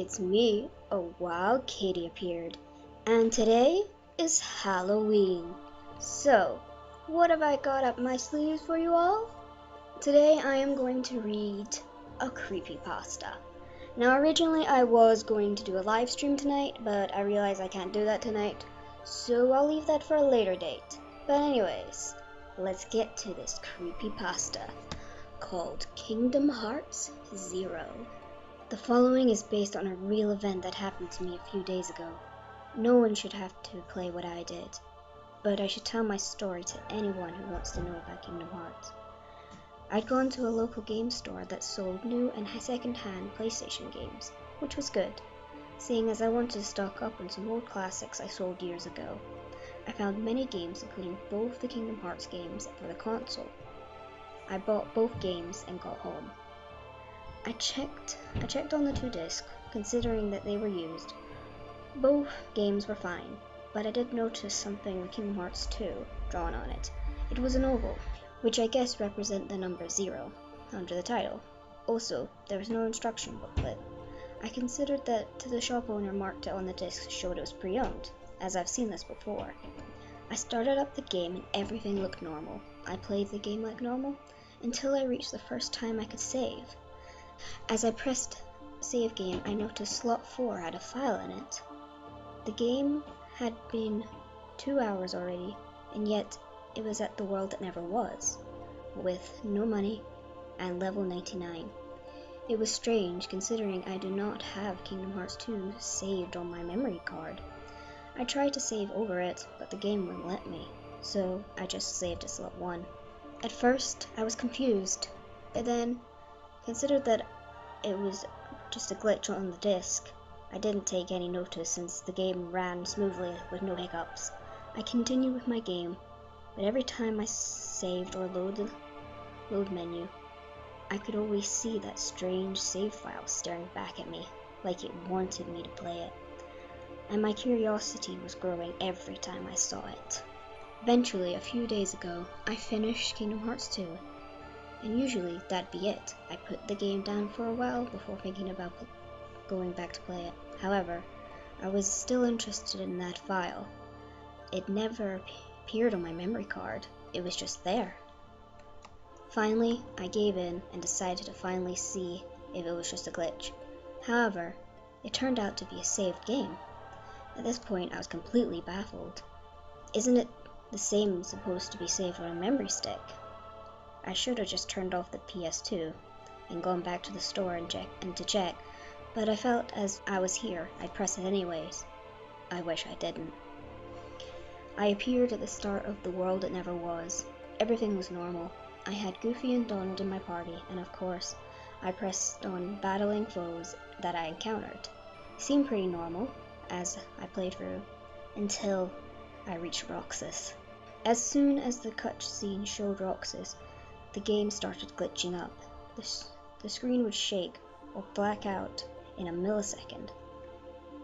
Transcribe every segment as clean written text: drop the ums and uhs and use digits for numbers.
it's me, a wild kitty appeared, and today is Halloween. So, what have I got up my sleeves for you all? Today I am going to read a creepypasta. Now originally I was going to do a live stream tonight, but I realize I can't do that tonight, so I'll leave that for a later date. But anyways, let's get to this creepypasta called Kingdom Hearts 0. The following is based on a real event that happened to me a few days ago. No one should have to play what I did, but I should tell my story to anyone who wants to know about Kingdom Hearts. I'd gone to a local game store that sold new and second-hand PlayStation games, which was good, seeing as I wanted to stock up on some old classics I sold years ago. I found many games, including both the Kingdom Hearts games for the console. I bought both games and got home. I checked on the 2-disc, considering that they were used. Both games were fine, but I did notice something with Kingdom Hearts 2 drawn on it. It was an oval, which I guess represent the number 0 under the title. Also, there was no instruction booklet. I considered that the shop owner marked it on the disc showed it was pre-owned, as I've seen this before. I started up the game and everything looked normal. I played the game like normal until I reached the first time I could save. As I pressed save game, I noticed slot 4 had a file in it. The game had been 2 hours already, and yet it was at the world that never was, with no money and level 99. It was strange, considering I do not have Kingdom Hearts 2 saved on my memory card. I tried to save over it, but the game wouldn't let me, so I just saved to slot 1. At first, I was confused, but then considered that it was just a glitch on the disc. I didn't take any notice since the game ran smoothly with no hiccups. I continued with my game, but every time I saved or load menu, I could always see that strange save file staring back at me, like it wanted me to play it. And my curiosity was growing every time I saw it. Eventually, a few days ago, I finished Kingdom Hearts 2. And usually that'd be it. I put the game down for a while before thinking about going back to play it. However, I was still interested in that file. It never appeared on my memory card. It was just there. Finally, I gave in and decided to finally see if it was just a glitch. However, it turned out to be a saved game. At this point, I was completely baffled. Isn't it the same supposed to be saved on a memory stick? I should have just turned off the PS2 and gone back to the store and check, but I felt as I was here, I'd press it anyways. I wish I didn't. I appeared at the start of the world that never was. Everything was normal. I had Goofy and Donald in my party, and of course, I pressed on battling foes that I encountered. It seemed pretty normal as I played through until I reached Roxas. As soon as the cutscene showed Roxas, the game started glitching up. The screen would shake or black out in a millisecond.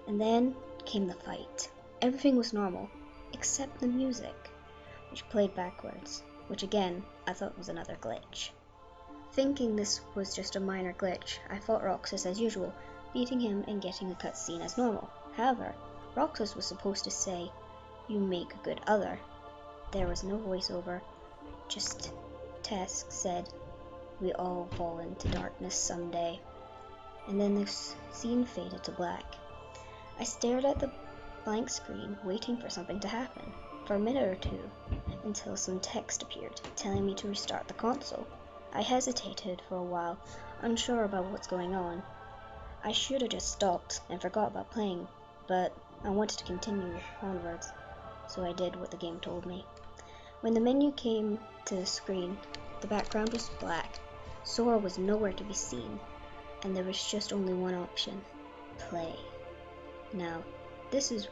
And then came the fight. Everything was normal, except the music, which played backwards, which again, I thought was another glitch. Thinking this was just a minor glitch, I fought Roxas as usual, beating him and getting a cutscene as normal. However, Roxas was supposed to say, "You make a good other." There was no voiceover, just Tess said, "We all fall into darkness someday." And then the scene faded to black. I stared at the blank screen, waiting for something to happen, for a minute or two, until some text appeared, telling me to restart the console. I hesitated for a while, unsure about what's going on. I should have just stopped and forgot about playing, but I wanted to continue onwards, so I did what the game told me. When the menu came to the screen, the background was black, Sora was nowhere to be seen, and there was just only one option: play. Now, this is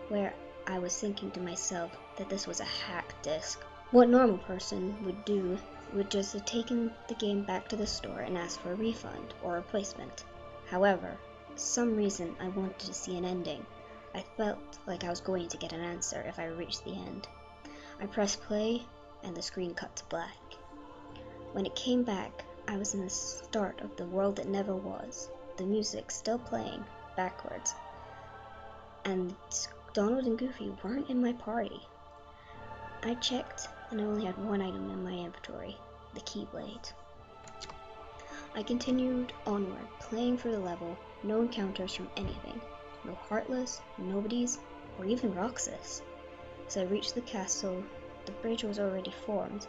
where I was thinking to myself that this was a hacked disc. What a normal person would do would just have taken the game back to the store and asked for a refund or replacement. However, for some reason I wanted to see an ending. I felt like I was going to get an answer if I reached the end. I pressed play, and the screen cut to black. When it came back, I was in the start of the world that never was. the music still playing backwards, and Donald and Goofy weren't in my party. I checked, and I only had one item in my inventory, the Keyblade. I continued onward, playing through the level, no encounters from anything, no Heartless, nobodies, or even Roxas. As I reached the castle, the bridge was already formed,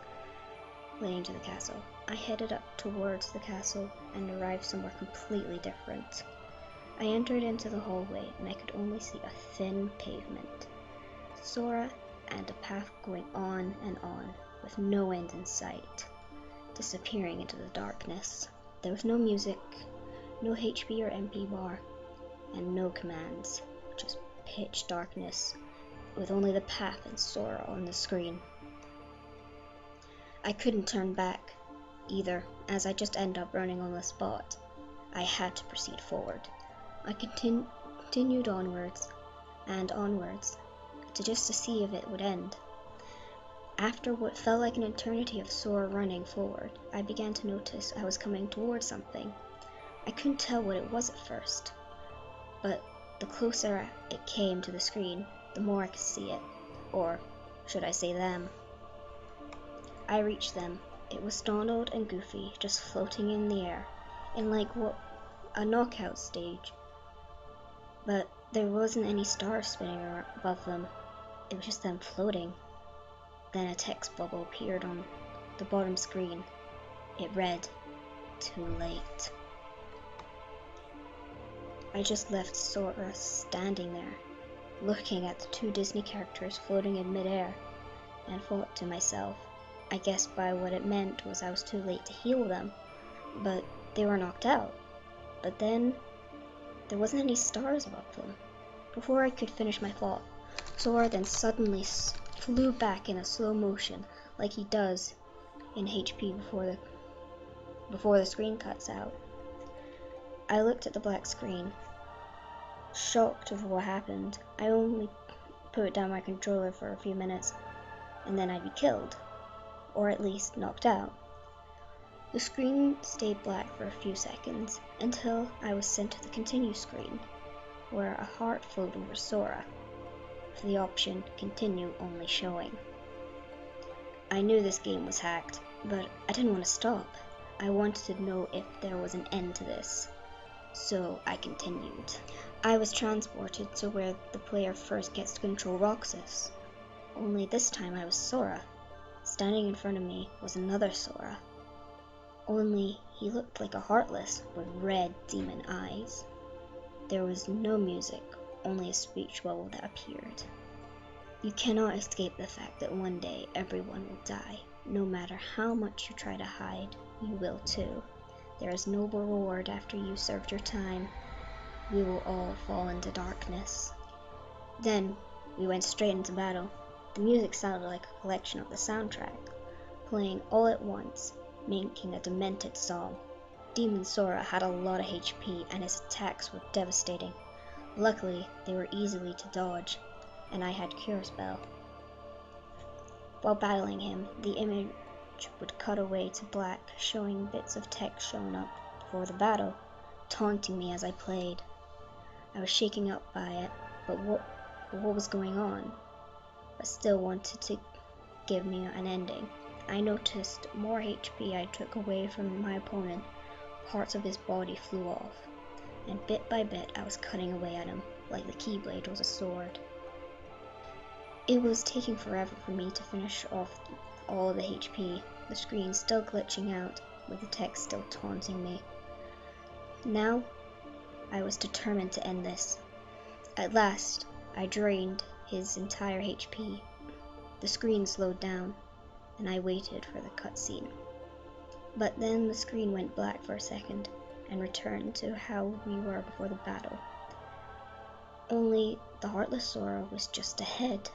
leading to the castle. I headed up towards the castle and arrived somewhere completely different. I entered into the hallway and I could only see a thin pavement, Sora, and a path going on and on, with no end in sight, disappearing into the darkness. There was no music, no HP or MP bar, and no commands, just pitch darkness, with only the path and Sora on the screen. I couldn't turn back either, as I just ended up running on the spot. I had to proceed forward. I continued onwards and onwards, to see if it would end. After what felt like an eternity of Sora running forward, I began to notice I was coming towards something. I couldn't tell what it was at first, but the closer it came to the screen, the more I could see it, or should I say them. I reached them. It was Donald and Goofy just floating in the air, in like a knockout stage, but there wasn't any stars spinning above them. It was just them floating. Then a text bubble appeared on the bottom screen. It read, "Too late." I just left Sora standing there, looking at the two Disney characters floating in midair, and thought to myself, I guess by what it meant was I was too late to heal them, but they were knocked out. But then, there wasn't any stars above them. Before I could finish my thought, Sora then suddenly flew back in a slow motion, like he does in HP before the screen cuts out. I looked at the black screen, shocked of what happened. I only put down my controller for a few minutes, and then I'd be killed, or at least knocked out. The screen stayed black for a few seconds, until I was sent to the continue screen, where a heart flowed over Sora, with the option continue only showing. I knew this game was hacked, but I didn't want to stop. I wanted to know if there was an end to this, so I continued. I was transported to where the player first gets to control Roxas, only this time I was Sora. Standing in front of me was another Sora, only he looked like a Heartless with red demon eyes. There was no music, only a speech bubble that appeared. You cannot escape the fact that one day everyone will die. No matter how much you try to hide, you will too. There is no reward after you served your time. We will all fall into darkness. Then we went straight into battle. The music sounded like a collection of the soundtrack, playing all at once, making a demented song. Demon Sora had a lot of HP and his attacks were devastating. Luckily, they were easily to dodge, and I had Cure Spell. While battling him, the image would cut away to black, showing bits of text showing up before the battle, taunting me as I played. I was shaken up by it, but what was going on? I still wanted to give me an ending. I noticed more HP I took away from my opponent, parts of his body flew off, and bit by bit I was cutting away at him, like the Keyblade was a sword. It was taking forever for me to finish off all of the HP, the screen still glitching out, with the text still taunting me. Now, I was determined to end this. At last, I drained his entire HP. The screen slowed down, and I waited for the cutscene. But then the screen went black for a second, and returned to how we were before the battle. Only the Heartless Sora was just ahead.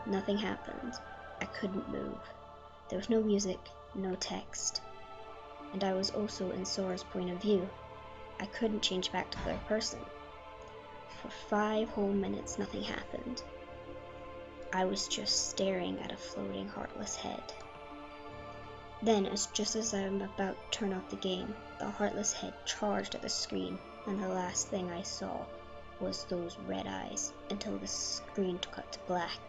Nothing happened. I couldn't move. There was no music, no text. And I was also in Sora's point of view. I couldn't change back to third person. For 5 whole minutes nothing happened. I was just staring at a floating Heartless head. Then, just as I'm about to turn off the game, the heartless head charged at the screen, and the last thing I saw was those red eyes until the screen cut to black.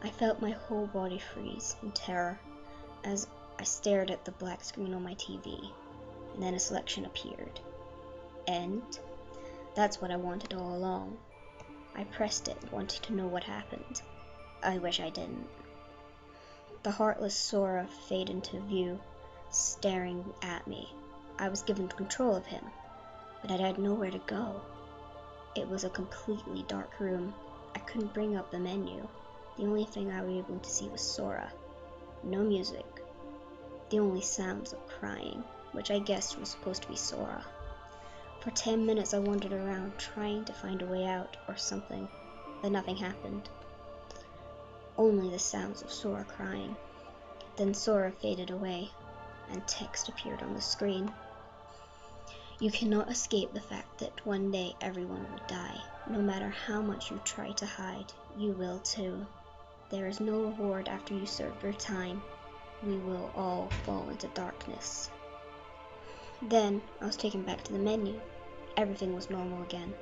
I felt my whole body freeze in terror as I stared at the black screen on my TV, and then a selection appeared. End? That's what I wanted all along. I pressed it, wanting to know what happened. I wish I didn't. The heartless Sora faded into view, staring at me. I was given control of him, but I had nowhere to go. It was a completely dark room. I couldn't bring up the menu. The only thing I was able to see was Sora. No music. The only sounds of crying, which I guessed was supposed to be Sora. For 10 minutes I wandered around trying to find a way out or something, but nothing happened. Only the sounds of Sora crying. Then Sora faded away, and text appeared on the screen. You cannot escape the fact that one day everyone will die. No matter how much you try to hide, you will too. There is no reward after you serve your time. We will all fall into darkness. Then I was taken back to the menu. Everything was normal again.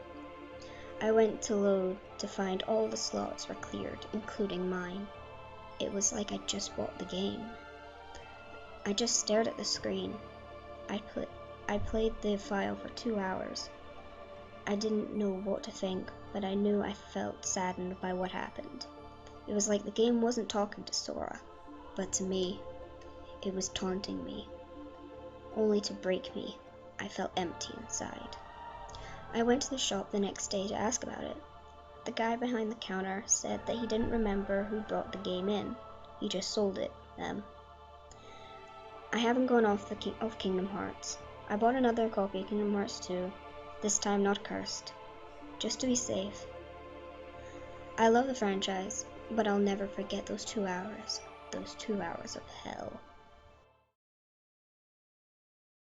I went to load to find all the slots were cleared, including mine. It was like I just bought the game. I just stared at the screen. I played the file for 2 hours. I didn't know what to think, but I knew I felt saddened by what happened. It was like the game wasn't talking to Sora, but to me, it was taunting me, only to break me. I felt empty inside. I went to the shop the next day to ask about it. The guy behind the counter said that he didn't remember who brought the game in. He just sold it them. I haven't gone off Kingdom Hearts. I bought another copy of Kingdom Hearts 2, this time not cursed, just to be safe. I love the franchise, but I'll never forget those 2 hours of hell.